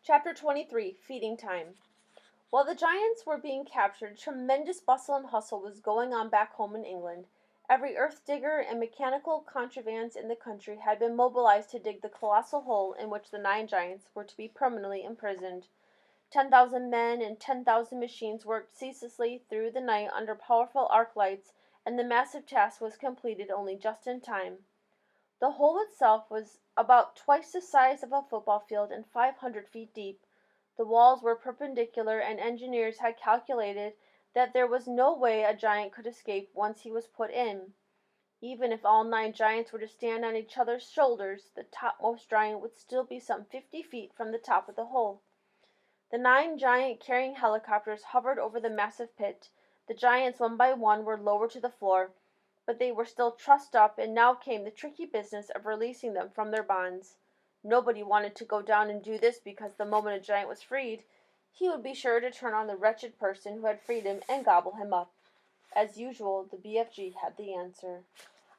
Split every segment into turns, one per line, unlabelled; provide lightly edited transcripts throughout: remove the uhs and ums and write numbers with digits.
Chapter 23, Feeding Time. While the giants were being captured, tremendous bustle and hustle was going on back home in England. Every earth digger and mechanical contrivance in the country had been mobilized to dig the colossal hole in which the 9 giants were to be permanently imprisoned. 10,000 men and 10,000 machines worked ceaselessly through the night under powerful arc lights, and the massive task was completed only just in time. The hole itself was about twice the size of a football field and 500 feet deep. The walls were perpendicular, and engineers had calculated that there was no way a giant could escape once he was put in. Even if all 9 giants were to stand on each other's shoulders, the topmost giant would still be some 50 feet from the top of the hole. The 9 giant carrying helicopters hovered over the massive pit. The giants, one by one, were lowered to the floor, but they were still trussed up, and now came the tricky business of releasing them from their bonds. Nobody wanted to go down and do this, because the moment a giant was freed, he would be sure to turn on the wretched person who had freed him and gobble him up. As usual, the BFG had the answer.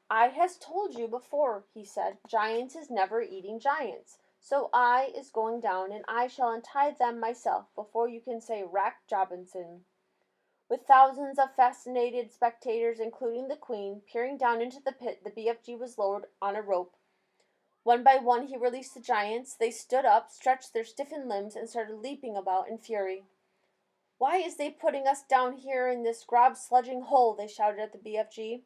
"I has told you before," he said, "giants is never eating giants. So I is going down, and I shall untie them myself before you can say Rack Jobinson." With thousands of fascinated spectators, including the Queen, peering down into the pit, the BFG was lowered on a rope. One by one he released the giants. They stood up, stretched their stiffened limbs, and started leaping about in fury. "Why is they putting us down here in this grub-sludging hole?" they shouted at the BFG.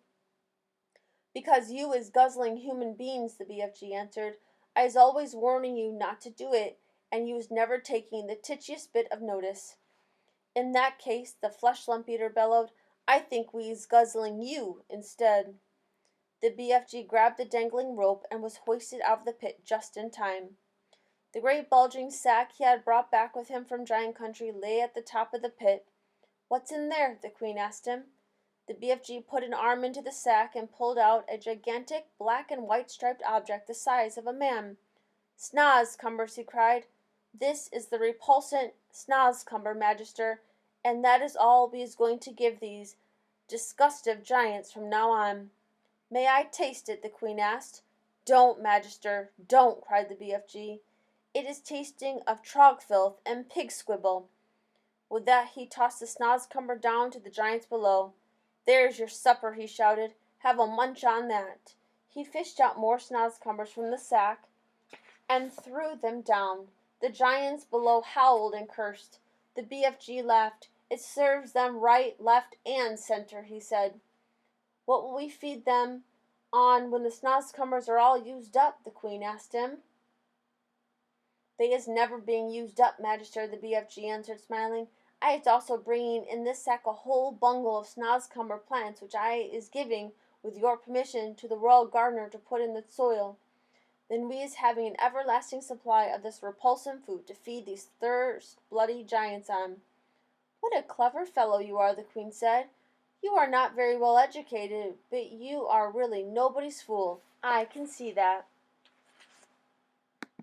"Because you is guzzling human beings," the BFG answered. "I is always warning you not to do it, and you is never taking the titchiest bit of notice." "In that case," the flesh-lump-eater bellowed, "I think we's guzzling you instead." The BFG grabbed the dangling rope and was hoisted out of the pit just in time. The great bulging sack he had brought back with him from Giant Country lay at the top of the pit. "What's in there?" the Queen asked him. The BFG put an arm into the sack and pulled out a gigantic black and white striped object the size of a man. "Snozcumbers," he cried. "This is the repulsant Snozcumber, Magister, and that is all we is going to give these disgustive giants from now on." "May I taste it?" the Queen asked. "Don't, Magister, don't," cried the BFG. "It is tasting of trog filth and pig squibble." With that he tossed the Snozcumber down to the giants below. "There's your supper," he shouted. "Have a munch on that." He fished out more Snozcumbers from the sack and threw them down. The giants below howled and cursed. The BFG laughed. "It serves them right, left, and center," he said. "What will we feed them on when the Snozcumbers are all used up?" the Queen asked him. "They is never being used up, Magister," the BFG answered, smiling. "I is also bringing in this sack a whole bungle of Snozcumber plants, which I is giving, with your permission, to the royal gardener to put in the soil. Then we is having an everlasting supply of this repulsive food to feed these thirst-bloody giants on." "What a clever fellow you are," the Queen said. "You are not very well educated, but you are really nobody's fool. I can see that."